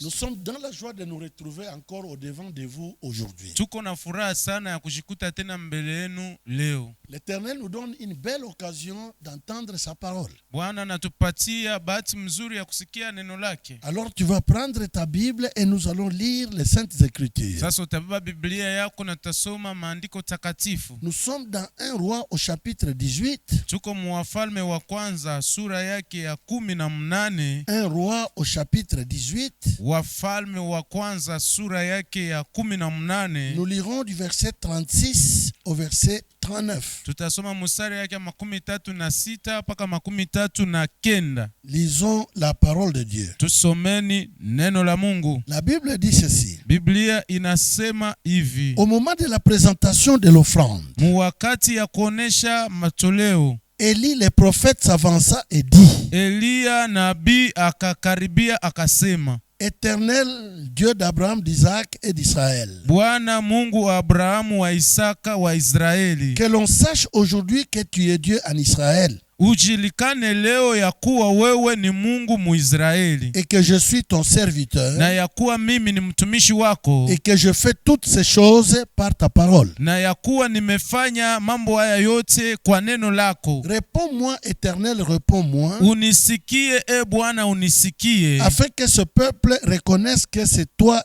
Nous sommes dans la joie de nous retrouver encore au devant de vous aujourd'hui. Tuko na furaha sana ya kushikuta tena mbele yenu leo. L'Éternel nous donne une belle occasion d'entendre sa parole. Bwana anatupatia bahati mzuri ya kusikia neno lake. Alors tu vas prendre ta Bible et nous allons lire les Saintes Écritures. Sasa utabeba Biblia yako na tutasoma maandiko takatifu. Nous sommes dans 1 Roi au chapitre 18. Tuko Wafalme wa kwanza sura yake ya 18. 1 Roi au chapitre 18. Wafalme wa kwanza sura yake ya 18. Nous lirons du verset 36 au verset 39. Tutasoma mstari yake 36 mpaka 39. Lisons la parole de Dieu. Tusomeni neno la Mungu. La Bible dit ceci. Biblia inasema hivi. Au moment de la présentation de l'offrande, Wakati ya kuonesha matoleo, Élie le prophète s'avança et dit: Elia nabii akakaribia akasema, Éternel Dieu d'Abraham, d'Isaac et d'Israël, Bwana Mungu wa Abrahamu, wa Isaka, wa Israeli, que l'on sache aujourd'hui que tu es Dieu en Israël, ujulikane leo ya kuwa wewe ni Mungu Muisraeli, et que je suis ton serviteur, na ya kuwa mimi ni mtumishi wako, et que je fais toutes ces choses par ta parole. na ya kuwa nimefanya mambo haya yote kwa neno lako. Réponds-moi, Éternel, réponds-moi, Unisikie Bwana, unisikie, afin que ce peuple reconnaisse que c'est toi,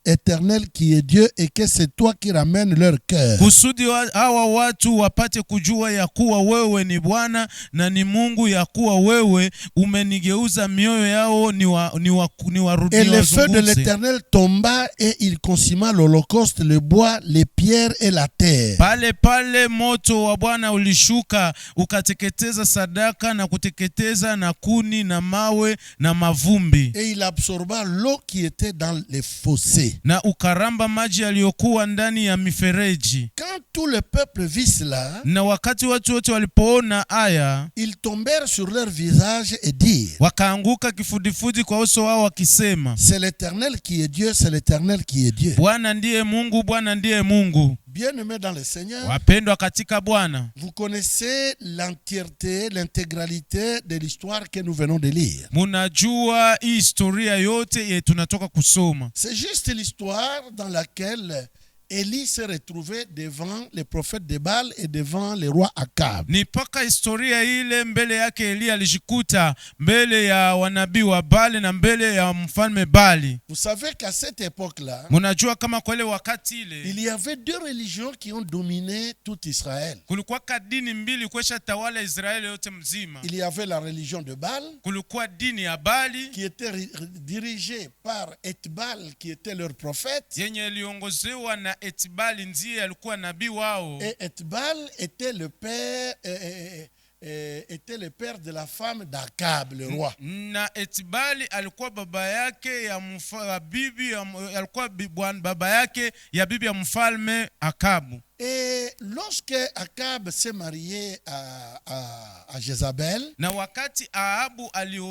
Éternel, qui est Dieu, et que c'est toi qui ramènes leur cœur. kusudi hawa watu wapate kujua ya kuwa wewe ni Bwana na ni Mungu, ya kuwa wewe umenigeuza mioyo yao ni warudie. Et le feu de l'Éternel tomba et il consuma l'holocauste, le bois, les pierres et la terre. Pale moto wa Bwana ulishuka ukateketeza sadaka na kuteketeza na kuni na mawe na mavumbi. Et il absorba l'eau qui était dans les fossés. Na ukaramba maji yaliyokuwa ndani ya mifereji. Quand tout le peuple vit cela, Na wakati watu wote walipoona aya, ils tombèrent sur leur visage et dirent: wakaanguka kifudifudi kwa uso wao wakisema, c'est l'Éternel qui est Dieu, c'est l'Éternel qui est Dieu. Bwana ndiye Mungu, Bwana ndiye Mungu. Bien-aimés dans le Seigneur, Wapendwa katika Bwana, vous connaissez l'entièreté, l'intégralité de l'histoire que nous venons de lire. munajua hii historia yote tunatoka kusoma. C'est juste l'histoire dans laquelle Élie s'est retrouvé devant les prophètes de Baal et devant le roi Akab. Ni paka historia ile mbele yake Elia alijikuta mbele ya wanabii wa Baali na mbele ya mfalme Baali. Vous savez qu'à cette époque-là, Munajua kama kwa ile wakati ile il y avait deux religions qui ont dominé tout Israël. kulikuwa dini mbili kwesha tawala Israeli yote mzima. Il y avait la religion de Baal, Kulikuwa dini ya Baali qui était dirigée par Etbal, qui était leur prophète. yenye iliongozewa na Etbali, ndiye alikuwa nabii wao. Et Etbal était le père de la femme d'Akab, le roi. Na Etbali alikuwa baba yake ya bibi, alikuwa baba yake ya bibi ya mfalme Akabu. Et lorsque Akab s'est marié à Jézabel, Na wakati Ahabu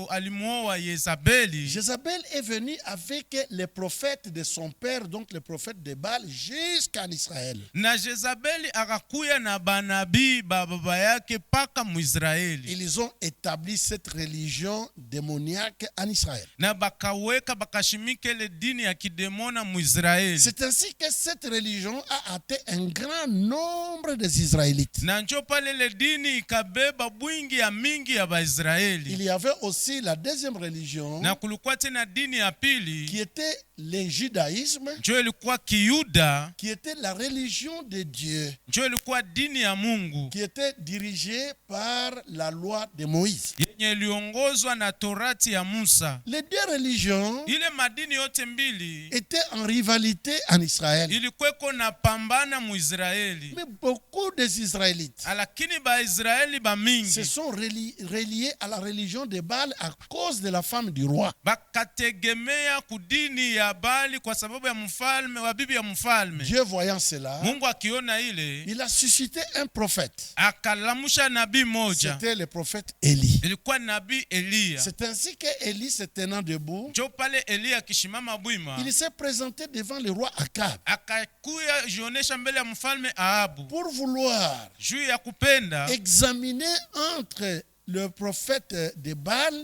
alimuoa Yezabeli, Jézabel est venue avec les prophètes de son père, donc les prophètes de Baal, jusqu'en Israël. na Jezabeli akakuya na banabii baba yake paka Muisraeli. Ils ont établi cette religion démoniaque en Israël. Na bakaweka bakashimike le dini ya kidemona Muisraeli. C'est ainsi que cette religion a atteint un grand nombre des Israélites. Na njo pale le dini ikabeba bwingi ya mingi ya Baisraeli. Il y avait aussi la deuxième religion Na kulikuwa tena dini ya pili, qui était le judaïsme, njo ilikuwa Kiyuda, qui était la religion de Dieu, njo ilikuwa dini ya Mungu qui était dirigée par la loi de Moïse. yenye iliongozwa na Torati ya Musa. Les deux religions Ile madini yote mbili étaient en rivalité en Israël. ilikuweko na pambana Muisraeli. Mais beaucoup des Israélites Lakini Baisraeli bamingi se sont reliés à la religion de Baal à cause de la femme du roi. bakategemea kudini ya Baali kwa sababu ya mfalme wa bibi ya mfalme. Dieu voyant cela, Mungu akiona ile, il a suscité un prophète. akalamusha nabii moja. C'était le prophète Élie. Ilikuwa nabii Elia. C'est ainsi que Élie, se tenant debout, Njo pale Elia akishimama bwima, il s'est présenté devant le roi Akab akakuya jionesha mbele ya mfalme Ahabu pour vouloir juu ya kupenda examiner entre le prophète de Baal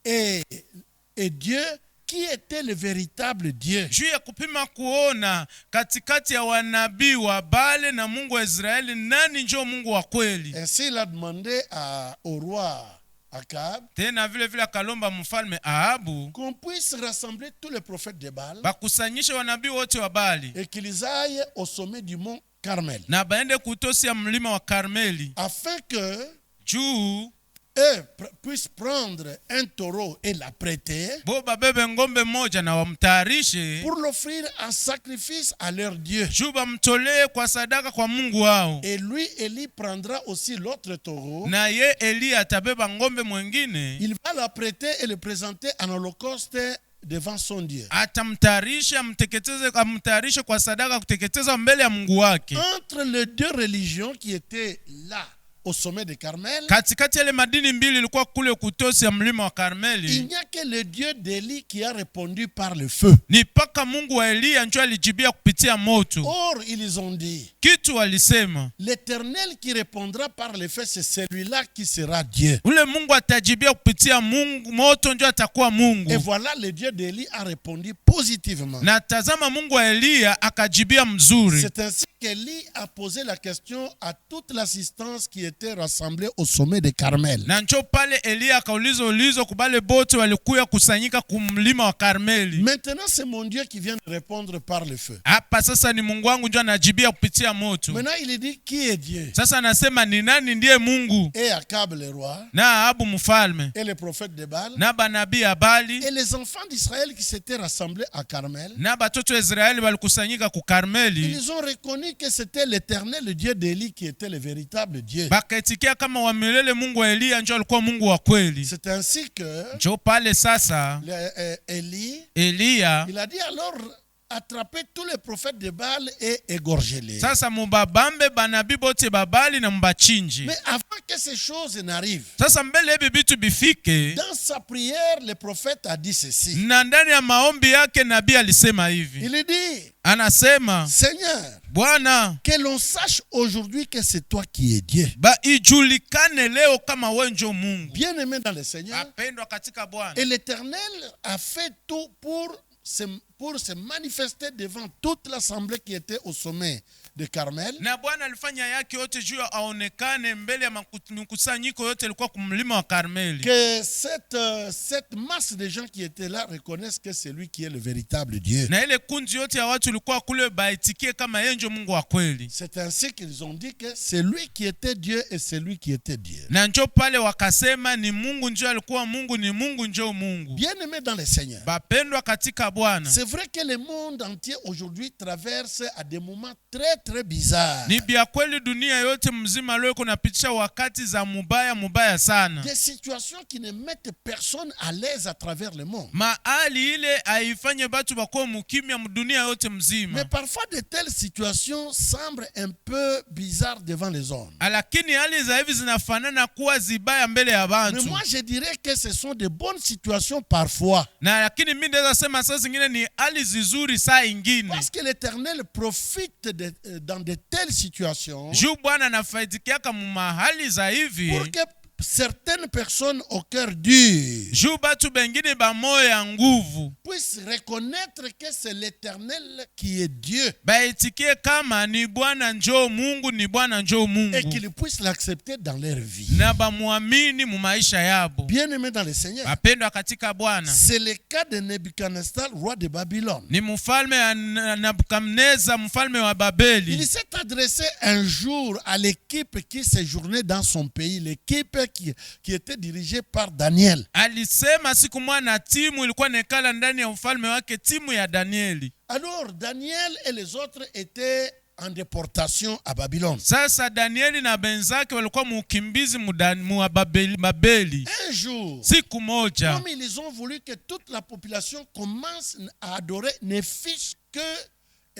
et Dieu qui était le véritable Dieu. juu ya kupima kuona katikati ya wanabii wa Baali na Mungu wa Israeli nani njoo Mungu wa kweli. Ainsi il a demandé au roi Akab Tena vile vile akalomba mfalme Ahabu qu'on puisse rassembler tous les prophètes de Baal bakusanyishe wanabii wote wa Baali et qu'ils aillent au sommet du mont Carmel na baende kutosi ya mlima wa Karmeli afin que juu eux puissent prendre un taureau et l'apprêter bo babebe ngombe moja na wamtayarishe pour l'offrir en sacrifice à leur Dieu. juu bamtolee kwa sadaka kwa Mungu wao. Et lui, Élie, prendra aussi l'autre taureau. Na ye Eli atabeba ngombe mwengine, Il va l'apprêter et le présenter en holocauste devant son Dieu. atamtayarisha amtayarishe kwa sadaka kuteketeza mbele ya Mungu wake. Entre les deux religions qui étaient là au sommet de Carmel, Katikati ya ile madini mbili ilikuwa kule kutosi ya mlima wa il Karmeli, n'y a que le Dieu d'Élie qui a répondu par le feu. ni paka Mungu wa Eliya ndio alijibia kupitia moto. Or, ils ont dit, Kitu walisema, l'Éternel qui répondra par le feu, c'est celui-là qui sera Dieu. ule Mungu atajibia kupitia Mungu moto ndio atakuwa Et Mungu. voilà, le Dieu d'Élie a répondu positivement. Na tazama Mungu wa Eliya akajibia mzuri. C'est ainsi qu'Élie a posé la question à toute l'assistance qui était rassemblée au sommet de Carmel. Na njo pale Eliya akauliza ulizo kubale bote walikuya kusanyika kumlima wa Karmeli. Maintenant, c'est mon Dieu qui vient de répondre par le feu. Hapa sasa ni Mungu wangu ndio anajibia kupitia moto. Maintenant, il dit qui est Dieu. Sasa anasema ni nani ndiye Mungu? Et Akab le roi, Na Ahabu mfalme, et les prophètes de Baal, na banabii ya Baali, et les enfants d'Israël qui s'étaient rassemblés à Carmel. na batoto wa Israeli walikusanyika ku Karmeli. Ils ont reconnu que c'était l'Éternel, le Dieu d'Élie, qui était le véritable Dieu. Bakaitikia kama wamilele Mungu wa Eliya ndio alikuwa Mungu wa kweli. C'est ainsi que Njo pale sasa Élie, Eliya il a dit alors, attrapez tous les prophètes de Baal et égorgez-les. sasa mubabambe banabii bote babali na mbachinji. Mais avant que ces choses n'arrivent, Sasa mbele hivi vitu bifike, dans sa prière, le prophète a dit ceci. na ndani ya maombi yake nabii alisema hivi. Il dit, Anasema, Seigneur, Bwana, que l'on sache aujourd'hui que c'est toi qui es Dieu. ba ijulikane leo kama wewe ndio Mungu. Bien-aimé dans le Seigneur, Apendwa katika Bwana. et l'Éternel a fait tout pour se manifester devant toute l'assemblée qui était au sommet de Carmel. Na Bwana alifanya yake yote juu aonekane mbele ya mkusanyiko yote ilikuwa kumlima wa Karmeli. Que cette masse de gens qui étaient là reconnaissent que c'est lui qui est le véritable Dieu. Na ile kundi yote ya watu ilikuwa kule baitikie kama yeye ndio Mungu wa kweli. C'est ainsi qu'ils ont dit que c'est lui qui était Dieu et c'est lui qui était Dieu. Na njo pale wakasema ni Mungu ndio alikuwa Mungu, ni Mungu ndio Mungu. Bien-aimé dans le Seigneur, Bapendwa katika Bwana. c'est vrai que le monde entier aujourd'hui traverse à des moments très très bizarres. Ni bia kweli dunia yote mzima leo kunapitisha wakati za mubaya sana. Des situations qui ne mettent personne à l'aise à travers le monde. Mahali ile haifanye batu bako mukimya dunia yote Mais mzima. parfois de telles situations semblent un peu bizarres devant les hommes. Lakini hali za hivi zinafanana kuwa zibaya mbele ya Mais bantu. moi je dirais que ce sont de bonnes situations parfois. Na lakini mimi ndeza sema saa zingine ni hali zizuri saa ingine. Parce que l'Éternel profite dans de telles situations Juu Bwana anafaidikiaka mu mahali za hivi. pour que certaines personnes au cœur dur Juu batu bengine ba moyo ya nguvu puissent reconnaître que c'est l'Éternel qui est Dieu baitikie kama ni Bwana njoo Mungu, ni Bwana njoo et Mungu. qu'ils puissent l'accepter dans leur vie. Na bamuamini mu maisha yabo. Bien-aimés dans le Seigneur, Bapendwa katika Bwana. c'est le cas de Nebuchadnezzar, roi de Babylone. Ni mfalme ya Nabukadneza, mfalme wa Babeli. Il s'est adressé un jour à l'équipe qui séjournait dans son pays, l'équipe qui était dirigée par Daniel. Alisema siku moja na timu ilikuwa nekala ndani ya ufalme wake, timu ya Danieli. Alors Daniel et les autres étaient en déportation à Babylone. Sasa Danieli na benzake walikuwa mukimbizi mu Babeli. Un jour, Siku moja, comme ils ont voulu que toute la population commence à adorer, ne fût-ce que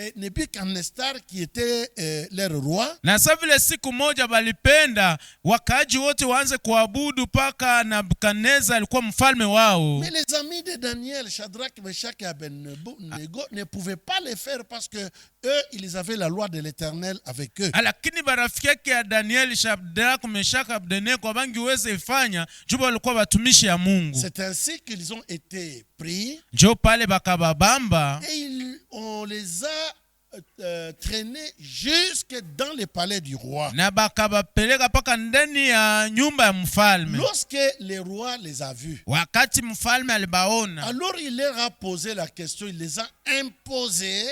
Et Nebuchadnezzar qui était leur roi. Na sasa vile siku moja balipenda wakaji wote waanze kuabudu paka Nebukadneza alikuwa mfalme wao. Mais les amis de Daniel, Shadrach, Meshach et Abednego ne pouvaient pas le faire parce que eux, ils avaient la loi de l'Éternel avec eux. Lakini barafiki yake ya Daniel, Shadrach, Meshach, Abednego bangiweze ifanya juba walikuwa watumishi ya Mungu. C'est ainsi qu'ils ont été pris. Njo pale bakababamba. Et on les a traînés jusque dans le palais du roi. Na bakabapeleka paka ndani ya nyumba ya mfalme. Lorsque le roi les a vus, Wakati mfalme alibaona, alors il leur a posé la question, il les a imposé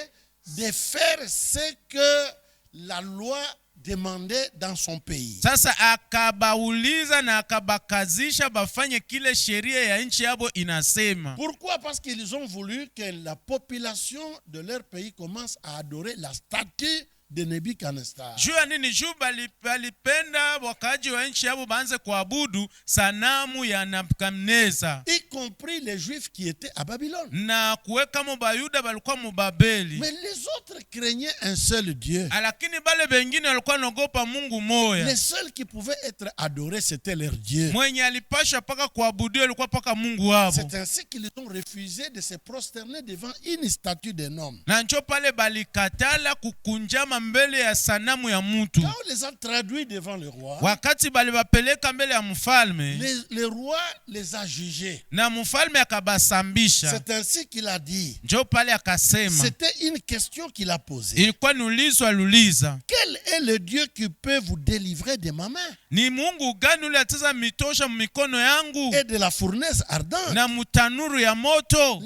de faire ce que la loi demandait dans son pays. Sasa akabauliza na akabakazisha bafanye kile sheria ya nchi yabo inasema. Pourquoi? Parce qu'ils ont voulu que la population de leur pays commence à adorer la statue de Nebuchadnezzar. Juu ya nini? Juu balipenda wakaji wa nchi yabo baanze kuabudu sanamu ya Nebukadneza, Y compris les Juifs qui étaient à Babylone. na kuweka mo Bayuda balikuwa mu Babeli. Mais les autres craignaient un seul Dieu. Lakini bale bengine walikuwa naogopa Mungu moya. Les seuls qui pouvaient être adorés, c'était leur Dieu. Mwenye alipasha paka kuabudu alikuwa paka Mungu wabo. C'est ainsi qu'ils ont refusé de se prosterner devant une statue d'un homme. Na njo pale balikatala kukunjama mbele ya sanamu ya mtu. Quand on les a traduits devant le roi, Wakati balibapeleka mbele ya mfalme, le roi les a jugés. na mfalme akabasambisha. C'est ainsi qu'il a dit. Njo pale akasema, C'était une question qu'il a posée. ilikuwa nulizo aluliza, Quel est le Dieu qui peut vous délivrer de ma main ni Mungu gani ule atiza mitosha mikono yangu et de la fournaise ardente? na mutanuru ya moto?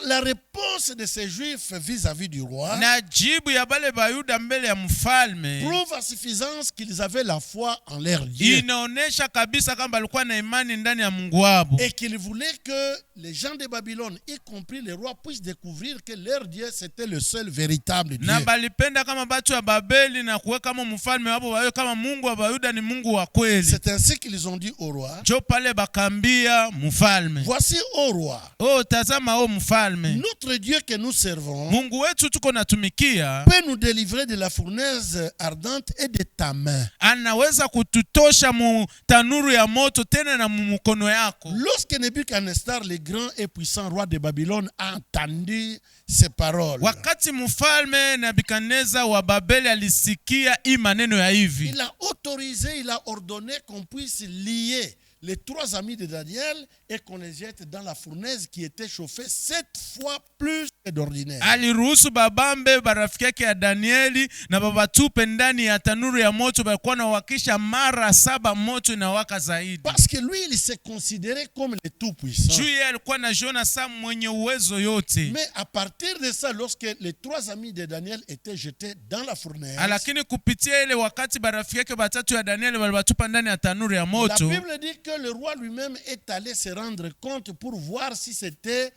La réponse de ces Juifs vis-à-vis du roi Na jibu ya bale Bayuda mbele ya mfalme prouve à suffisance qu'ils avaient la foi en leur Dieu inaonesha kabisa kama alikuwa na imani ndani ya Mungu wabo, et qu'ils voulaient que les gens de Babylone, y compris les rois, puissent découvrir que leur Dieu c'était le seul véritable Dieu. na balipenda kama batu ya Babeli na kuweka kama mfalme wabo wawe kama Mungu wa Bayuda ni Mungu wa kweli. C'est ainsi qu'ils ont dit au roi, Njo pale bakambia mfalme, voici au roi, oh tazama o mfalme, notre Dieu que nous servons Mungu wetu tuko natumikia peut nous délivrer de la fournaise ardente et de ta main. anaweza kututosha mu tanuru ya moto tena na mkono yako. Lorsque Nebuchadnezzar, le grand et puissant roi de Babylone, a entendu ces paroles, Wakati mfalme Nebukadneza wa Babeli alisikia hii maneno ya hivi, il a autorisé, il a ordonné qu'on puisse lier les trois amis de Daniel et qu'on les jette dans la fournaise qui était chauffée 7 fois plus que d'ordinaire. aliruhusu babambe barafiki yake ya Danieli na babatupe ndani ya tanuru ya moto, balikuwa na wakisha mara 7 moto inawaka zaidi. Parce que lui, il s'est considéré comme le tout-puissant. Juu yeye alikuwa na jiona saa mwenye uwezo yote. Mais à partir de ça, lorsque les trois amis de Daniel étaient jetés dans la fournaise, Lakini kupitia ile wakati barafiki yake batatu ya Danieli walibatupa ndani ya tanuru ya la moto, Bible dit que le roi lui-même est allé se rendre compte pour voir si c'était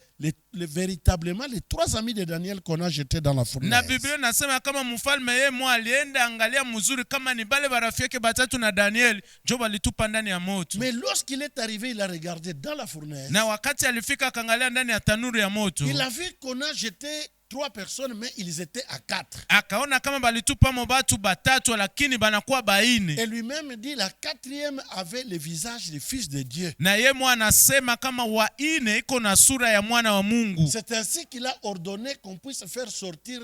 véritablement les trois amis de Daniel qu'on a jetés dans la na fournaise. Biblia nasema kama mfalme yeye mwa alienda angalia mzuri kama ni bale barafiki yake batatu na Danieli njo walitupa ndani ya moto. Mais lorsqu'il est arrivé, il a regardé dans la fournaise. Na wakati alifika akaangalia ndani ya tanuru ya moto, Il a vu qu'on a jeté 3 personnes, mais ils étaient à 4. akaona kama balitupa mo batu batatu lakini banakuwa baine. Et lui-même dit la 4e avait le visage du fils de Dieu. Na yeye mwa anasema kama waine iko na sura ya mwana wa Mungu. C'est ainsi qu'il a ordonné qu'on puisse faire sortir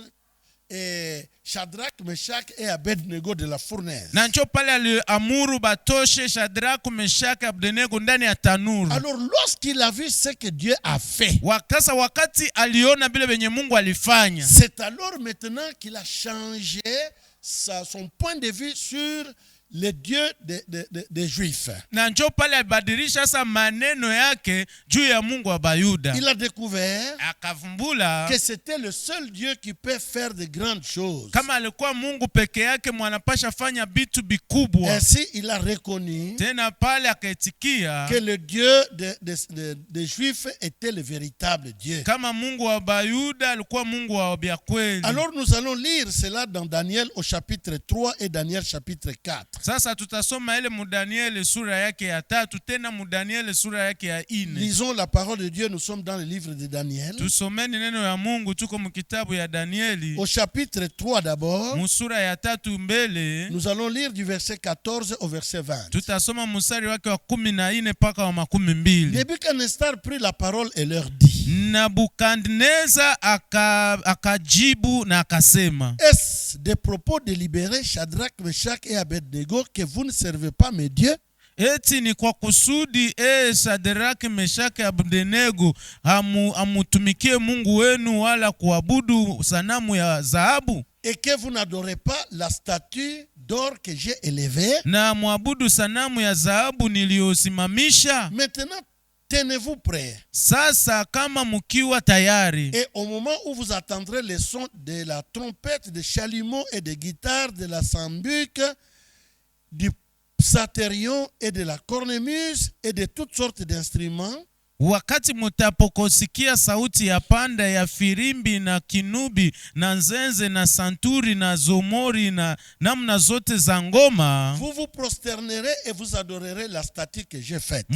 Shadrach, Meshach et Abednego de la fournaise. Na njo pale aliamuru batoshe Shadrach, Meshach, Abednego ndani ya tanuru. Alors lorsqu'il a vu ce que Dieu a fait, Wakati aliona bile benye Mungu alifanya, c'est alors maintenant qu'il a changé son point de vue sur le Dieu des Juifs. na njo pale alibadilisha sasa maneno yake juu ya Mungu wa Bayuda. Il a découvert Akavumbula que c'était le seul Dieu qui peut faire de grandes choses. kama alikuwa Mungu peke yake mwanapasha fanya bitu bikubwa. Ainsi, il a reconnu Tena pale akaitikia que le Dieu des Juifs était le véritable Dieu. kama Mungu wa Bayuda alikuwa Mungu wa bya kweli. Alors nous allons lire cela dans Daniel au chapitre 3 et Daniel chapitre 4. Sasa tutasoma ile mu Danieli sura yake ya 3, tena mu Danieli sura yake ya 4. Lisons la parole de Dieu, nous sommes dans le livre de Daniel. Tusomeni neno ya Mungu, tuko mu kitabu ya Danieli. Au chapitre 3 d'abord, Mu sura ya 3 mbele. nous allons lire du verset 14 au verset 20. Tutasoma mstari wake wa 14 mpaka wa 12. Nebuchadnezzar prit la parole et leur dit: Nabukadneza akajibu na akasema, est-ce des propos délibérés, Shadrach, Meshach et Abednego, que vous ne servez pas mes dieux? eti ni kwa kusudi Shadraki, Meshaki, Abednego hamutumikie Mungu wenu wala kuabudu sanamu ya dhahabu? Et que vous n'adorez pas la statue d'or que j'ai élevée? Na muabudu sanamu ya dhahabu niliyosimamisha? Maintenant, tenez-vous prêts. Sasa kama mukiwa tayari. Et au moment où vous attendrez les sons de la trompette, de chalumeau et de guitare, de la sambuc, du psaterion et de la cornemuse et de toutes sortes d'instruments, wakati mutapokosikia sauti ya panda, ya firimbi na kinubi na nzenze na santuri na zomori na namna zote za ngoma, vous vous prosternerez et vous adorerez la statue que j'ai faite.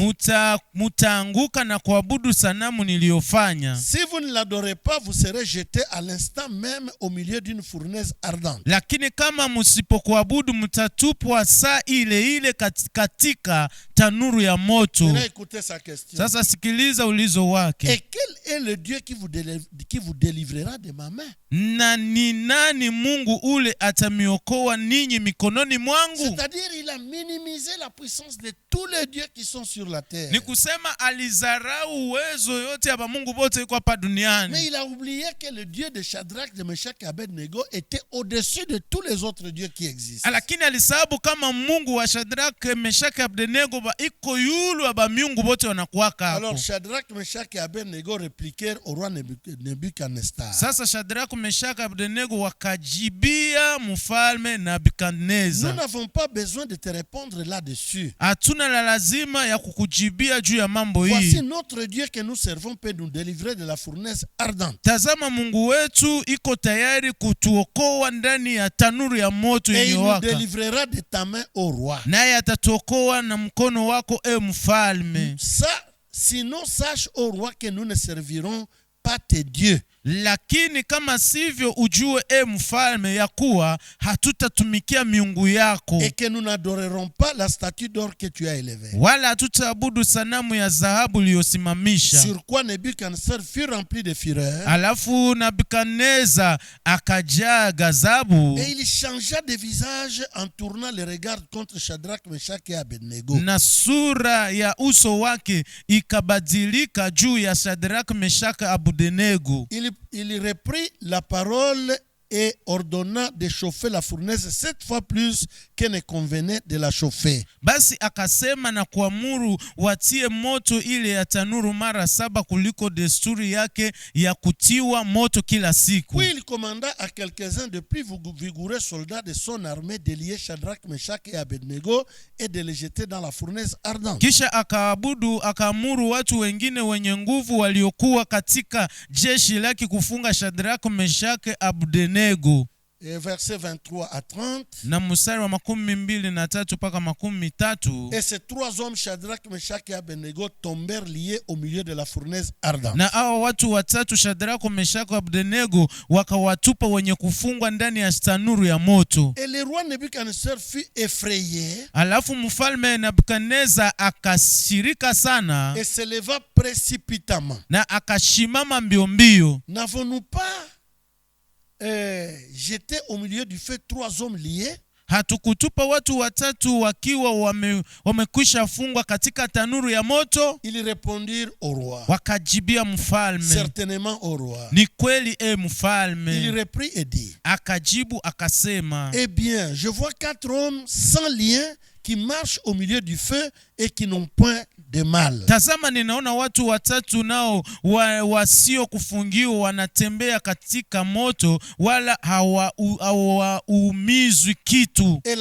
Mutaanguka na kuabudu sanamu niliyofanya. Si vous ne l'adorez pas, vous serez jeté à l'instant même au milieu d'une fournaise ardente. Lakini kama musipokuabudu, mutatupwa saa ile ile katika tanuru ya moto. Maintenant, écoutez sa question. Sasa sikiliza ulizo wake. Et quel est le Dieu qui vous délivrera de ma main? Na ni nani Mungu ule atamiokoa ninyi mikononi mwangu? C'est-à-dire, il a minimisé la puissance de tous les dieux qui sont sur la terre. Ni kusema alizarau uwezo yote ya Mungu bote yuko hapa duniani. Mais il a oublié que le Dieu de Shadrach, de Meshach et Abednego était au-dessus de tous les autres dieux qui existent. Lakini alisababu kama Mungu wa Shadrach, Meshach et Abednego iko yulu aba miungu bote wanakuwaka hapo. Alors Shadrach, Meshach et Abednego répliquèrent au roi Nebuchadnezzar. Sasa Shadrach, Meshach et Abednego wakajibia mfalme Nebukadneza. Nous n'avons pas besoin de te répondre là-dessus. Hatuna la lazima ya kukujibia juu ya mambo hii. Voici notre Dieu que nous servons peut nous délivrer de la fournaise ardente. Tazama Mungu wetu iko tayari kutuokoa ndani ya tanuru ya moto Et il nous iliyowaka. délivrera de ta main, ô roi. Naye atatuokoa na mkono wako mfalme. Sinon sache, ô roi, que nous ne servirons pas tes dieux. Lakini kama sivyo ujue mfalme ya kuwa hatutatumikia miungu yako. Et que nous n'adorerons pas la statue d'or que tu as élevée. Wala hatutaabudu sanamu ya dhahabu uliyosimamisha. Sur quoi Nebuchadnezzar fut rempli de fureur. Alafu Nebukadneza akajaa ghadhabu. Et il changea de visage en tournant le regard contre Shadrach, Meshach et Abednego. Na sura ya uso wake ikabadilika juu ya Shadrach, Meshach, Abednego. Il reprit la parole et ordonna de chauffer la fournaise 7 fois plus que ne convenait de la chauffer. Basi akasema na kuamuru watie moto ile ya tanuru mara 7 kuliko desturi yake ya kutiwa moto kila siku. Puis il commanda à quelques-uns de plus vigoureux soldats de son armée de lier Shadrach, Meshach et Abednego et de les jeter dans la fournaise ardente. Kisha akaamuru watu wengine wenye nguvu waliokuwa katika jeshi lake kufunga Shadrach, Meshach, Abednego. Et verset 23 à 30. Na mstari wa 23 mpaka 13. Et ces 3 hommes, Shadrach, Meshach et Abednego, tombèrent liés au milieu de la fournaise ardente. Na hao watu watatu Shadrach, Meshach, Abednego wakawatupa wenye kufungwa ndani ya tanuru ya moto. Et le roi Nebuchadnezzar fut effrayé. Alafu mfalme Nebukadneza akasirika sana. Et se leva précipitamment. Na akashimama mbio mbio. N'avons-nous pas jeté au milieu du feu 3 hommes liés? Hatukutupa watu watatu wakiwa wamekwisha fungwa katika tanuru ya moto? Ils répondirent au roi. Wakajibia mfalme, certainement au roi. Ni kweli mfalme. Il reprit et dit, akajibu akasema, eh bien, je vois 4 hommes sans lien qui marchent au milieu du feu et qui n'ont point de mal. Tazama ninaona watu watatu nao wasio kufungiwa wanatembea katika moto wala hawaumizwi kitu. Et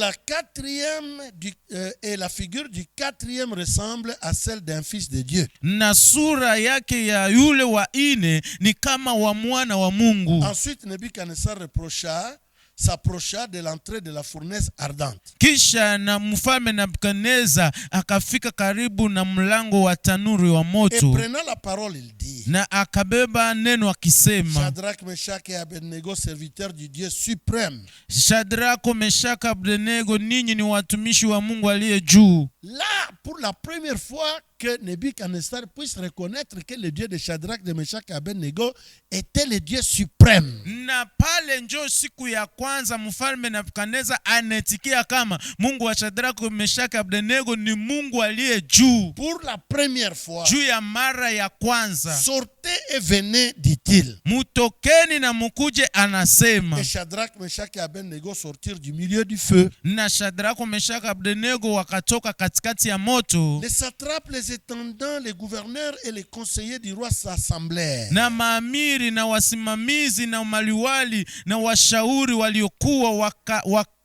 la figure du 4e ressemble à celle d'un fils de Dieu. Na sura yake ya yule wa 4 ni kama wa mwana wa Mungu. Ensuite Nebuchadnezzar reprocha s'approcha de l'entrée de la fournaise ardente. Kisha na mfalme Nebukadneza akafika karibu na mlango wa tanuri wa Et moto, prenant la parole, il dit: na akabeba neno akisema, Shadrach, Meshach et Abednego, serviteurs du Dieu suprême. Shadrako, Meshaka, Abednego, ninyi ni watumishi wa Mungu aliye juu. Là, pour la première fois, que Nebuchadnezzar puisse reconnaître que le Dieu de Shadrach, de Meshach et Abednego était le Dieu suprême. Na pale njo siku ya kwanza mfalme Nebukadneza anetikia kama Mungu wa Shadrako, Meshaki, Abednego ni Mungu aliye juu. Pour la première fois, Juu ya mara ya kwanza, sortez et venez, dit-il. mutokeni na mukuje, anasema. Et Shadrach, Meshach et Abednego sortirent du milieu du feu. Na Shadrako, Meshaki, Abednego wakatoka katikati ya moto. Les satrapes, les intendants, les gouverneurs et les conseillers du roi s'assemblèrent. Na maamiri na wasimamizi na maliwali na washauri waliokuwa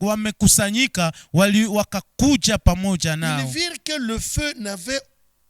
wamekusanyika wakakuja pamoja nao. Ils virent que le feu n'avait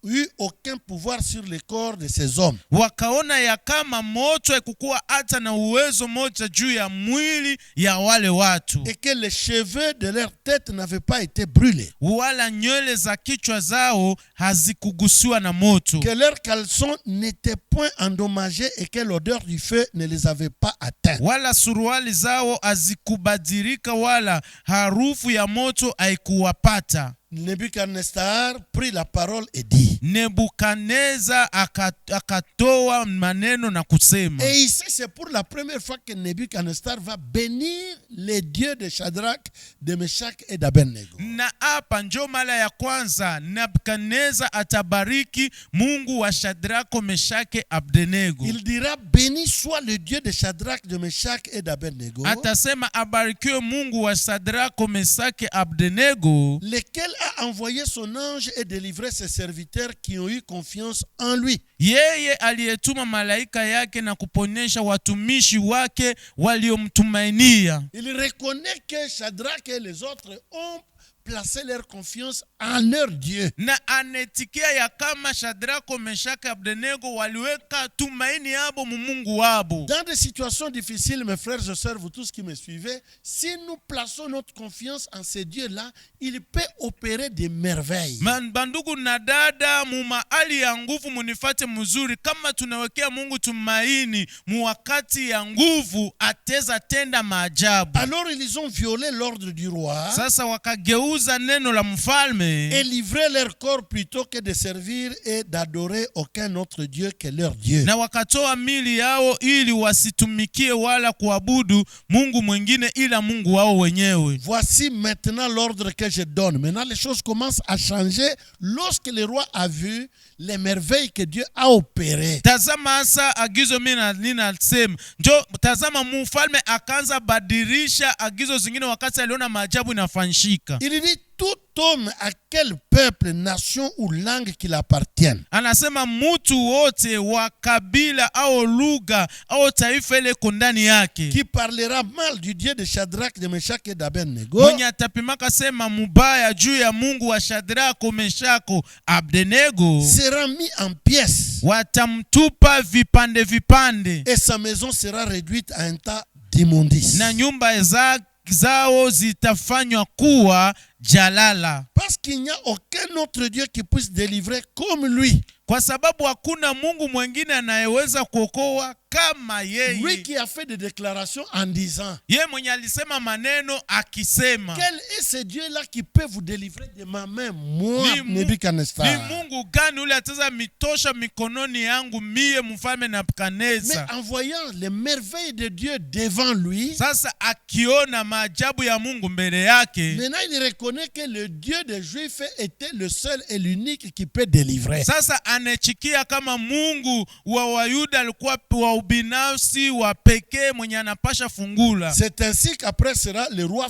eu aucun pouvoir sur les corps de ces hommes. Wakaona ya kama moto haikukuwa hata na uwezo moja juu ya mwili ya wale watu. Et que les cheveux de leur tête n'avaient pas été brûlés. Wala nywele za kichwa zao hazikugusiwa na moto. Que leurs caleçons n'étaient point endommagés et que l'odeur du feu ne les avait pas atteints. Wala suruali zao hazikubadilika wala harufu ya moto haikuwapata. Nebuchadnezzar prit la parole et dit: Nebukadneza akatoa maneno na kusema. Et ici c'est pour la première fois que Nebuchadnezzar va bénir les dieux de Shadrach, de Meshach et d'Abednego. Na hapa njo mara ya kwanza Nebukadneza atabariki Mungu wa Shadrako, Meshaki, Abednego. Il dira: béni soit le Dieu de Shadrach, de Meshach et d'Abednego, Atasema abarikiwe Mungu wa Shadrako, Meshaki, Abednego, lequel a envoyé son ange et délivré ses serviteurs qui ont eu confiance en lui. yeye aliyetuma malaika yake na kuponyesha watumishi wake waliomtumainia. Il reconnaît que Shadrach et les autres ont placé leur confiance en leur Dieu. Na anetikia ya kama Shadrako, Meshaki, Abednego waliweka tumaini yabo mu Mungu wabo. Dans des situations difficiles, mes frères et sœurs, vous tous qui me suivez, si nous plaçons notre confiance en ces dieux-là, il peut opérer des merveilles. Bandugu na dada, mu mahali ya nguvu munifate mzuri, kama tunawekea Mungu tumaini mu wakati ya nguvu, ateza tenda maajabu. Alors ils ont violé l'ordre du roi. Sasa wakageuza neno la mfalme Et livrer leur corps plutôt que de servir et d'adorer aucun autre Dieu que leur Dieu. Na wakatoa mili yao ili wasitumikie wala kuabudu Mungu mwingine ila Mungu wao wenyewe. Voici maintenant l'ordre que je donne. Maintenant les choses commencent à changer lorsque le roi a vu les merveilles que Dieu a opérées. Tazama asa agizo mina ninasema. Njo tazama mfalme akaanza badilisha agizo zingine wakati aliona maajabu inafanyika. Il dit: tout homme à quel peuple, nation ou langue qu'il appartienne, Anasema mutu wote wa kabila au lugha au taifa ile kondani yake, qui parlera mal du Dieu de Shadrach, de Meshach et d'Abednego, mwenye atapimaka sema mubaya juu ya Mungu wa Shadrako, Meshako, Abednego, sera mis en pièces watamtupa vipande vipande, et sa maison sera réduite à un tas d'immondices. na nyumba zao zitafanywa kuwa jalala. Parce qu'il n'y a aucun autre Dieu qui puisse délivrer comme lui. Kwa sababu hakuna Mungu mwingine anayeweza kuokoa kama yeye. Lui qui a fait des déclarations en disant: Yeye mwenye alisema maneno akisema, quel est ce Dieu-là qui peut vous délivrer de ma main, moi, Ni Nebuchadnezzar? Mungu gani ule ataweza mitosha mikononi yangu mie mfalme Mais Nebukadneza? en voyant les merveilles de Dieu devant lui, Sasa akiona maajabu ya Mungu mbele yake, maintenant il reconnaît que le Dieu des Juifs était le seul et l'unique qui peut délivrer. sasa anechikia kama Mungu wa Wayuda alikuwa wa ubinafsi wa pekee mwenye anapasha fungula. C'est ainsi qu'après cela, le roi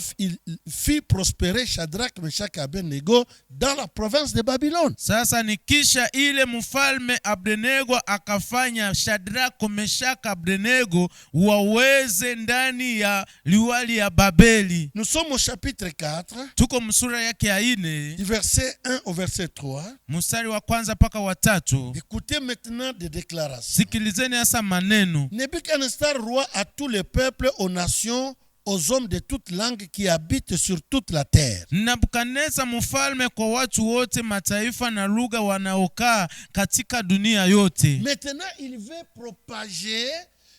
fit prospérer Shadrach, Meshach et Abednego dans la province de Babylone. Sasa nikisha ile mfalme Abednego akafanya Shadrako, Meshaki, Abednego waweze ndani ya liwali ya Babeli. Nous sommes au chapitre 4, Tuko msura yake ya 4, du verset 1 au verset 3. mstari wa kwanza mpaka wa 3. Écoutez maintenant des déclarations. Sikilizeni hasa maneno. Nebuchadnezzar, roi à tous les peuples, aux nations, aux hommes de toute langue qui habitent sur toute la terre. Nebukadneza mfalme kwa watu wote, mataifa na lugha wanaokaa katika dunia yote. Maintenant, il veut propager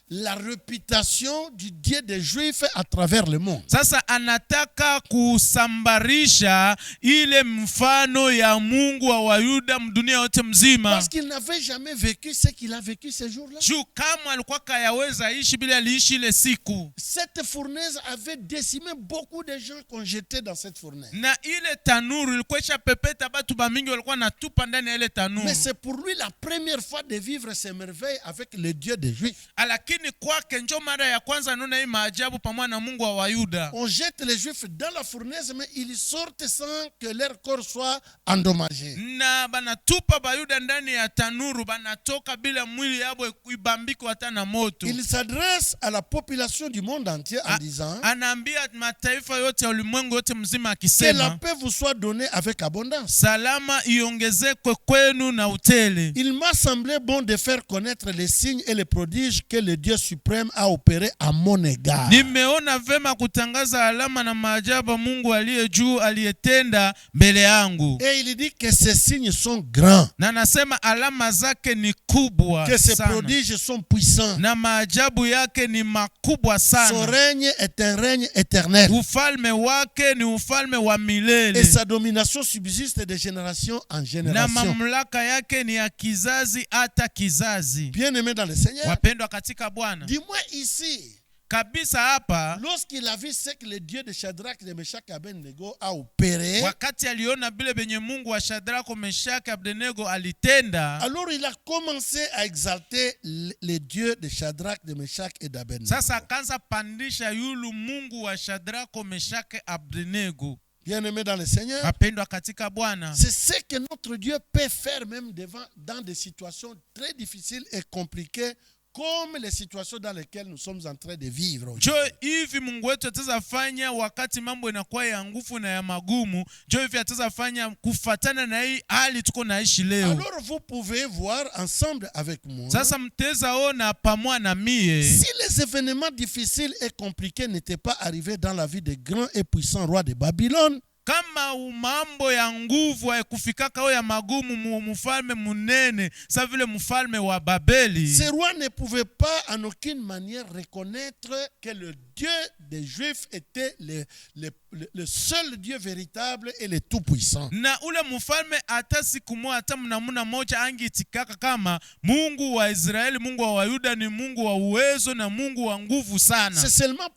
la réputation du Dieu des Juifs à travers le monde. Sasa anataka kusambarisha ile mfano ya Mungu wa Wayuda mdunia yote mzima. Parce qu'il n'avait jamais vécu ce qu'il a vécu ces jours-là. Juu kama alikuwa kayaweza ishi bila aliishi ile siku. Cette fournaise avait décimé beaucoup de gens qu'on jetait dans cette fournaise. Na ile tanuru ilikuwa ishapepeta batu bamingi walikuwa natupa ndani ya ile tanuru. Mais c'est pour lui la première fois de vivre ces merveilles avec le Dieu des Juifs. Lakini kwake njo mara ya kwanza anaona hii maajabu pamoja na Mungu wa Wayuda. On jette les Juifs dans la fournaise, mais ils sortent sans que leur corps soit endommagé. Na banatupa Bayuda ndani ya tanuru, banatoka bila mwili yabo ibambiko hata na moto. Il s'adresse à la population du monde entier en disant anaambia mataifa yote ya ulimwengu yote mzima que akisema, la paix vous soit donnée avec abondance. salama iongezekwe kwenu na utele. Il m'a semblé bon de faire connaître les signes et les prodiges que le Dieu suprême a opéré à mon égard. Nimeona vema kutangaza alama na maajabu Mungu aliye juu aliyetenda mbele yangu. Et il dit que ces signes sont grands, Na nasema alama zake ni kubwa que ces sana. prodiges sont puissants. Na maajabu yake ni makubwa Son sana. règne est un règne éternel. Ufalme wake ni ufalme wa Et milele. sa domination subsiste de génération en Na génération. mamlaka yake ni ya kizazi hata kizazi. Bien-aimés dans le Seigneur, Wapendwa katika Bwana, dis-moi ici, kabisa hapa lorsqu'il a vu ce que le Dieu de Shadrach, de Meshach et Abednego a opéré, wakati aliona bile benye Mungu wa Shadrako, Meshaki, Abednego alitenda, alors il a commencé à exalter le Dieu de Shadrach, de Meshach et d'Abednego. sasa akaanza pandisha yulu Mungu wa Shadrako, Meshaki, Abednego. Bien-aimés dans le Seigneur, Wapendwa katika Bwana, c'est ce que notre Dieu peut faire même dans des situations très difficiles et compliquées, comme les situations dans lesquelles nous sommes en train de vivre. jo hivi Mungu wetu ataweza fanya wakati mambo inakuwa ya nguvu na ya magumu. Jo hivi ataweza fanya kufatana na hii hali tuko naishi leo. Alors vous pouvez voir ensemble avec moi, Sasa mteza ona pamoja na mie, si les événements difficiles et compliqués n'étaient pas arrivés dans la vie des grands et puissants rois de Babylone, kama mambo ya nguvu haikufikaka au ya magumu mfalme munene sa vile mfalme wa Babeli, ces rois ne pouvaient pas en aucune manière reconnaître que le Dieu des Juifs était le seul Dieu véritable et le tout-puissant. na ule mfalme hata siku moja hata mnamuna moja angitikaka kama Mungu wa Israeli, Mungu wa Wayuda ni Mungu wa uwezo na Mungu wa nguvu sana. C'est seulement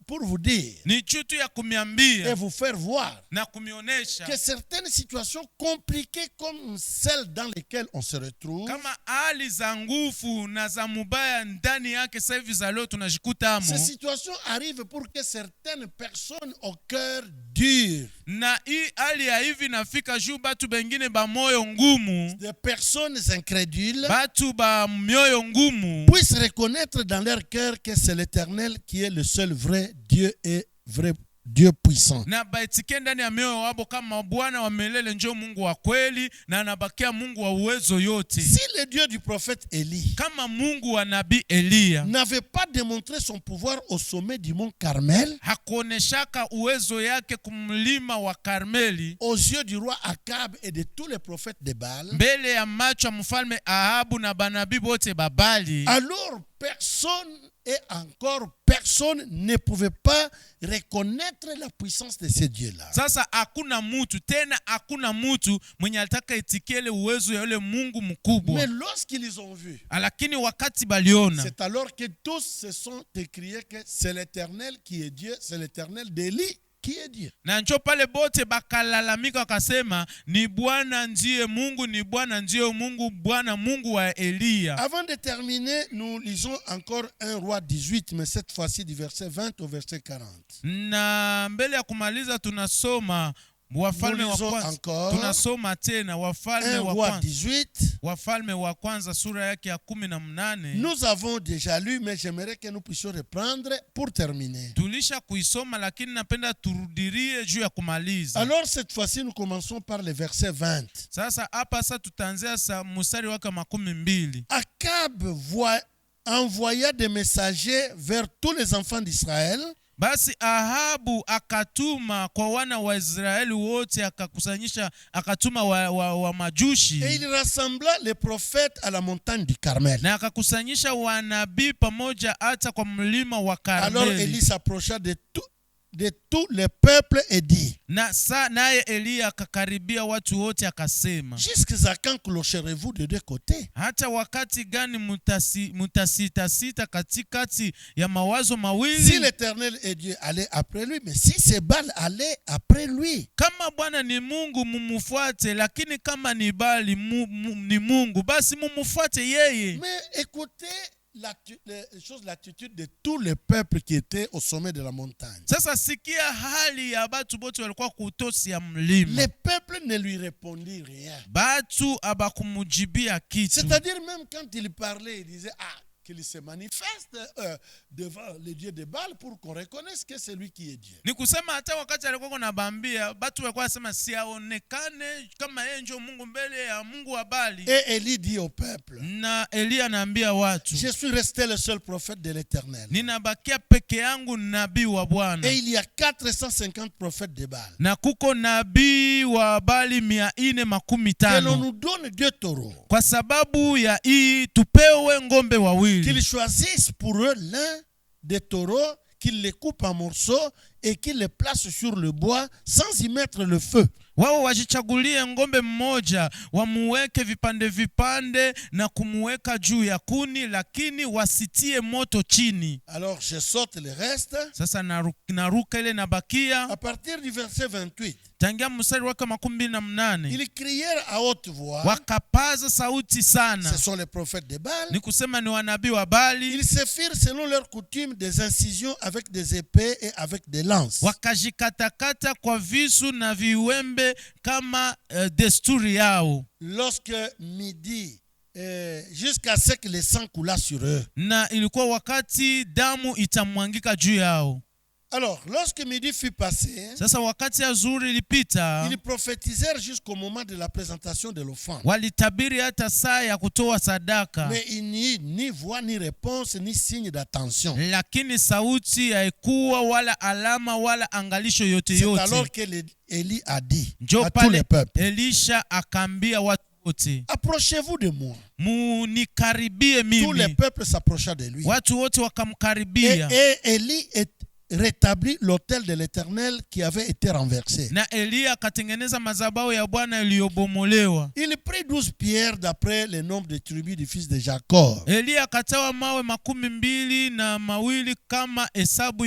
pour vous dire Ni chutu ya kumiambia et vous faire voir na kumionesha que certaines situations compliquées comme celles dans lesquelles on se retrouve, kama hali za nguvu na za mubaya ndani yake sasa hivi za leo tunajikuta amo. ces situations arrivent pour que certaines personnes au cœur dur, Na hii hali ya hivi nafika juu batu bengine ba moyo ngumu, des personnes incrédules, batu ba mioyo ngumu puissent reconnaître dans leur cœur que c'est l'Éternel qui est le seul vrai Dieu et vrai Dieu puissant. na baitike ndani ya mioyo wabo kama Bwana wa milele njo Mungu wa kweli na anabakia Mungu wa uwezo yote. Si le Dieu du prophète Élie Kama Mungu wa nabii Eliya n'avait pas démontré son pouvoir au sommet du mont Carmel, hakuoneshaka uwezo yake kumlima wa Karmeli aux yeux du roi Akab et de tous les prophètes de Baal, mbele ya macho ya mfalme Ahabu na banabii bote babali, alors personne et encore personne ne pouvait pas reconnaître la puissance de ce Dieu-là. sasa hakuna mutu tena, hakuna mutu mwenye alitaka itikele uwezo ya yule Mungu mkubwa. Mais lorsqu'ils ont vu, Lakini wakati baliona, c'est alors que tous se sont écriés que c'est l'Éternel qui est Dieu, c'est l'Éternel d'Élie qui est Dieu. na njo pale bote bakalalamika wakasema ni Bwana ndiye Mungu, ni Bwana ndiye Mungu, Bwana Mungu wa Eliya. Avant de terminer, nous lisons encore 1 Roi 18, mais cette fois-ci du verset 20 au verset 40. Na mbele ya kumaliza tunasoma Wafalme wa kwanza. Tunasoma tena Wafalme wa kwanza. 18. Wafalme wa kwanza sura yake ya 18. Nous avons déjà lu, mais j'aimerais que nous puissions reprendre pour terminer. Tulisha kuisoma lakini napenda turudirie juu ya kumaliza. Alors cette fois-ci, nous commençons par le verset 20. Sasa hapa sasa tutaanzia mstari wake 12. Akab envoya des messagers vers tous les enfants d'Israël. Basi Ahabu akatuma kwa wana wa Israeli wote, akakusanyisha, akatuma wa majushi, Et il rassembla les prophètes à la montagne du Carmel. na akakusanyisha wanabii pamoja hata kwa mlima wa Alors Élie Karmeli. s'approcha de tous les peuples et dit: Naye Eliya akakaribia watu wote akasema, jusqu'à quand clocherez-vous de deux côtés? hata wakati gani mutasitasita katikati ya mawazo Si mawili? l'Éternel est Dieu, allez après lui. Mais si c'est Baal, allez après lui. Kama Bwana ni Mungu mumufuate, lakini kama ni Baali ni Mungu, basi mumufuate yeye. Mais écoutez l'attitude de tous les peuples qui étaient au sommet de la montagne. Sasa sikia hali ya batu bote walikuwa kutosi ya mlima. Les peuples ne lui répondirent rien. Batu abakumujibia kitu. C'est-à-dire même quand il parlait, il disait qu'il se manifeste devant les dieux de Baal pour qu'on reconnaisse que c'est lui qui est Dieu. Ni kusema hata wakati alikuwa kunabambia batu walikuwa wasema siaonekane kama yeye ndio Mungu mbele ya Mungu wa Baali. Et Élie dit au peuple: Na Eliya anaambia watu, je suis resté le seul prophète de l'Éternel. ninabakia peke yangu nabii wa Bwana. Et il y a 450 prophètes de Baal. Na kuko nabii wa Baali 450. Que l'on nous donne 2 taureaux. Kwa sababu ya hii tupewe ngombe wawili. Qu'ils choisissent pour eux l'un des taureaux, qu'ils les coupent en morceaux et qu'ils les placent sur le bois sans y mettre le feu. Wao wajichagulie ngombe mmoja, wamuweke vipande vipande na kumuweka juu ya kuni, lakini wasitie moto chini. Alors je saute le reste. Sasa naruka ile nabakia. À partir du verset 28. Tangia mstari wake 28. Ils crièrent à haute voix. Wakapaza sauti sana. Ce sont les prophètes de Baal. Ni kusema ni wanabii wa Baali. Ils se firent selon leur coutume des incisions avec des épées et avec des lances. Wakajikatakata kwa visu na viwembe kama desturi yao. Lorsque midi, jusqu'à ce que le sang coula sur eux. Na ilikuwa wakati damu itamwangika juu yao. Alors, lorsque midi fut passé, sasa wakati azuri ilipita, ils prophétisèrent jusqu'au moment de la présentation de l'offrande. Walitabiri hata saa ya kutoa sadaka. Mais il n'y eut ni voix, ni réponse, ni signe d'attention. Lakini sauti haikuwa wala alama wala angalisho yote C'est yote. alors que Élie a dit Njo à tous les pale peuples: Elisha akaambia watu wote, approchez-vous de moi. munikaribie Tous les mimi. peuples s'approchaient de lui. Watu wote wakamkaribia. Et Élie rétablit l'autel de l'Éternel qui avait été renversé. Na Eliya akatengeneza madhabahu ya Bwana iliyobomolewa. Il prit 12 pierres d'après le nombre de tribus du fils de Jacob. Eliya akatawa mawe 22 kama hesabu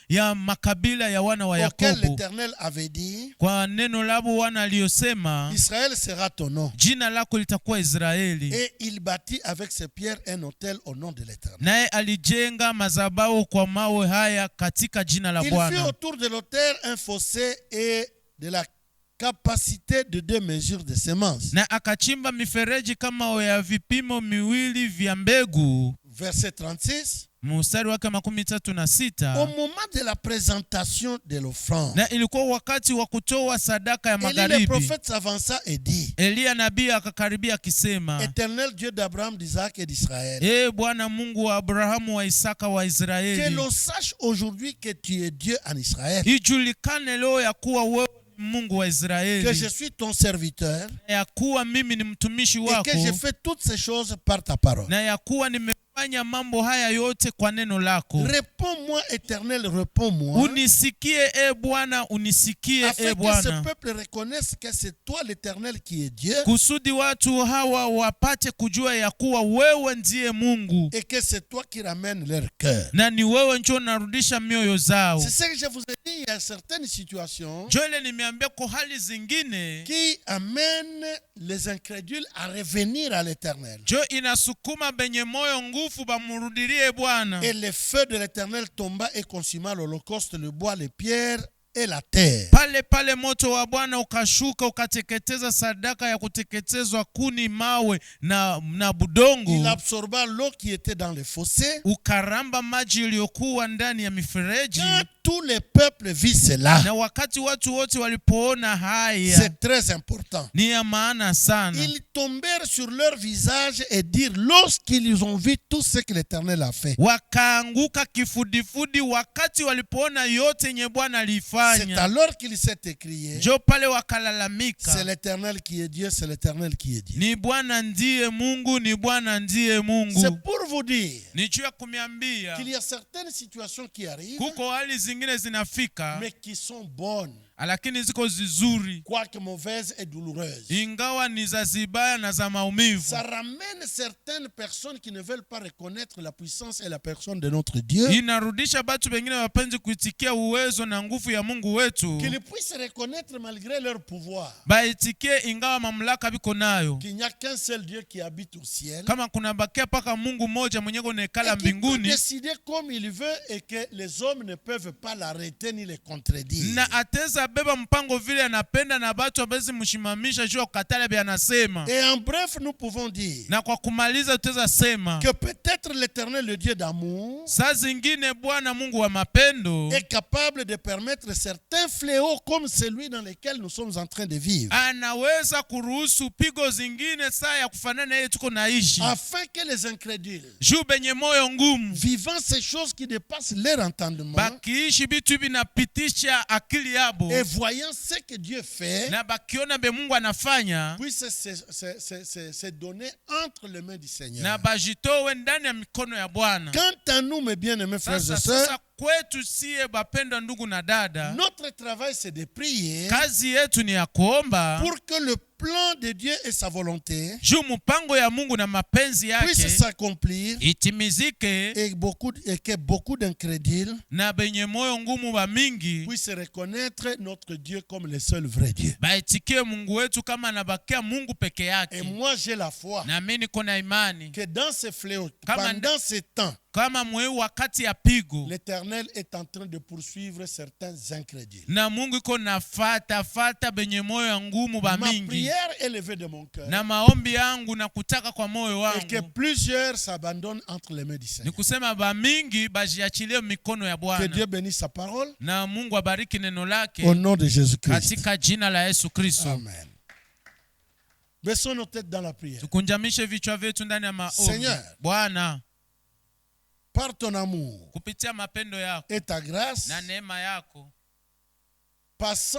ya makabila ya wana wa Auquel Yakobo. l'Éternel avait dit: Kwa neno la Bwana aliyosema, Israël sera ton nom. jina lako litakuwa Israeli. Et il bâtit avec ses pierres un autel au nom de l'Éternel. Naye alijenga madhabahu kwa mawe haya katika jina la Il fit Bwana. autour de l'autel un fossé et de la capacité de 2 mesures de semences. Na akachimba mifereji kama ya vipimo 2 vya mbegu. Verset 36. Mstari wake 36. Au moment de la présentation de l'offrande, Na ilikuwa wakati wa kutoa sadaka ya Élie le magharibi. prophète s'avança et dit: Eliya nabii akakaribia akisema, Éternel Dieu d'Abraham, d'Isaac et d'Israël, Bwana Mungu wa Abrahamu, wa Isaka, wa que Israeli, l'on sache aujourd'hui que tu es Dieu en Israël, ijulikane leo ya kuwa wewe ni Mungu wa que je Israeli, suis ton serviteur ya kuwa mimi ni mtumishi et que je wako, fais toutes ces choses par ta parole. na ya kuwa nimefanya mambo haya yote kwa neno lako. Réponds-moi, Éternel, réponds-moi, Unisikie Bwana, unisikie afin que ce Bwana, peuple reconnaisse que c'est toi l'Éternel qui est Dieu kusudi watu hawa wapate kujua ya kuwa wewe ndiye Mungu, et que c'est toi qui ramènes leur cœur. na ni wewe ndio unarudisha mioyo zao. C'est ce que je vous ai dit, il y a certaines situations Joele nimeambia kwa hali zingine qui amènent les incrédules à revenir à l'Éternel. jo inasukuma benye moyo ngufu bamurudilie Bwana. Et le feu de l'Éternel tomba et consuma l'holocauste, le bois, les pierres et la terre. Pale pale moto wa Bwana ukashuka ukateketeza sadaka ya kuteketezwa, kuni, mawe na budongo. Il absorba l'eau qui était dans les fossés. Ukaramba maji iliyokuwa ndani ya mifereji. Quand tous les peuples vit cela, Na wakati watu wote walipoona haya, c'est très important. ni ya maana sana. Ils tombèrent sur leur visage et dirent, lorsqu'ils ont vu tout ce que l'Éternel a fait. Wakaanguka kifudifudi wakati walipoona yote yenye Bwana C'est alifanya. alors qu'il s'est écrié, Njo pale c'est wakalalamika, l'Éternel qui est Dieu, c'est l'Éternel qui est Dieu. ni Bwana ndiye Mungu, ni Bwana ndiye Mungu. C'est pour vous dire Ni juu ya kumiambia qu'il y a certaines situations qui arrivent, kuko hali zingine zinafika, mais qui sont bonnes, lakini ziko zizuri, quoique mauvaises et douloureuses. ingawa ni za zibaya na za maumivu. Ça ramène certaines personnes qui ne veulent pas reconnaître la puissance et la personne de notre Dieu, Inarudisha batu wengine wapenzi kuitikia uwezo na nguvu ya Mungu wetu, qu'ils puissent reconnaître malgré leur pouvoir baitikie ingawa mamlaka biko nayo, qu'il n'y a qu'un seul Dieu qui habite au ciel kama kuna bakia paka Mungu moja mwenye konekala et qui peut mbinguni, décider comme il veut et que les hommes ne peuvent pas l'arrêter ni le contredire. na ateza beba mpango vile anapenda na batu abezi mshimamisha juu ya kukatala bya anasema. Et en bref, nous pouvons dire Na kwa kumaliza tutaweza sema que peut-être l'Éternel, le Dieu d'amour, saa zingine Bwana Mungu wa mapendo est capable de permettre certains fléaux comme celui dans lequel nous sommes en train de vivre, anaweza kuruhusu pigo zingine saa ya kufanana yeye tuko naishi, afin que les incrédules, juu benye moyo ngumu vivant ces choses qui dépassent leur entendement bakiishi bitu binapitisha akili yabo, et voyant ce que Dieu fait, na bakiona be Mungu anafanya, puissent se donner entre les mains du Seigneur. na bajitowe ndani ya mikono ya Bwana. Quant à nous, mes bien-aimés frères et Sasa sœurs, kwetu siye bapendwa ndugu na dada, notre travail c'est de prier kazi yetu ni ya kuomba pour que le plan de Dieu et sa volonté juu mpango ya Mungu na mapenzi puisse yake s'accomplir itimizike, et que beaucoup d'incrédules na benye moyo ngumu ba mingi puissent reconnaître notre Dieu comme le seul vrai Dieu. baitikie Mungu wetu kama anabakia Mungu peke Et yake. moi j'ai la foi Na mimi niko na imani que dans ces fléaux, Comme pendant ces temps, kama mweu wakati ya pigo, l'Éternel est en train de poursuivre certains incrédules. na Mungu iko na fata benye moyo ya ngumu ba Ma mingi, prière est levée de mon cœur na maombi yangu na kutaka kwa moyo et que wangu plusieurs s'abandonnent entre les mains du ni Seigneur. kusema ba mingi bajiachilie mikono ya Que Bwana, Dieu bénisse sa parole na Mungu abariki neno au lake nom de Jésus-Christ. katika jina la Yesu Kristo. Amen. Baissons nos têtes dans la prière. Tukunjamishe vichwa vyetu ndani ya maombi. Seigneur, Bwana, par ton amour kupitia mapendo yako et ta grâce, na neema yako,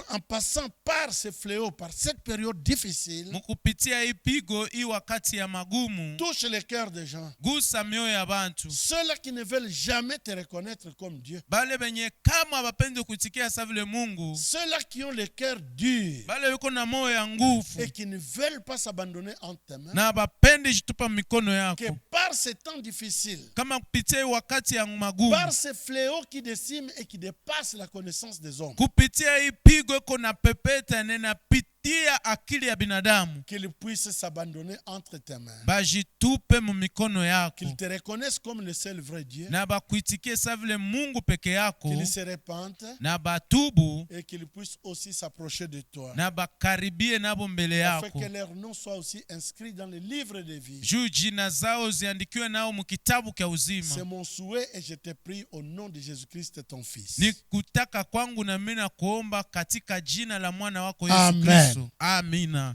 en passant par ces fléaux, par cette période difficile, mukupitia hii pigo hii wakati ya magumu, touche les cœurs des gens. gusa mioyo ya bantu Ceux-là qui ne veulent jamais te reconnaître comme Dieu. bale benye kama abapendi kuitikia sa vile Mungu, Ceux-là qui ont le cœur dur bale yuko na moyo ya nguvu et qui ne veulent pas s'abandonner entre tes mains. na abapendi jitupa mikono Que yako, par ces temps difficiles, kama kupitia hii wakati ya magumu, par ces fléaux qui déciment et qui dépassent la connaissance des hommes, kupitia hii pigo iko na pepeta nena pitia akili ya binadamu, qu'ils puissent s'abandonner entre tes mains. bajitupe mu mikono yako, Qu'ils te reconnaissent comme le seul vrai Dieu. na bakuitikie sa vile Mungu peke yako, Qu'ils se repentent na batubu, et qu'ils puissent aussi s'approcher de toi. na bakaribie nabo mbele Afin yako, que leur nom soit aussi inscrit dans le livre de vie. juu jina zao ziandikiwe nao mu kitabu kya C'est uzima. mon souhait et je te prie au nom de Jésus-Christ ton Fils. Ni kutaka kwangu na mimi na kuomba katika jina la mwana wako Yesu Amen. Kristo. Amina.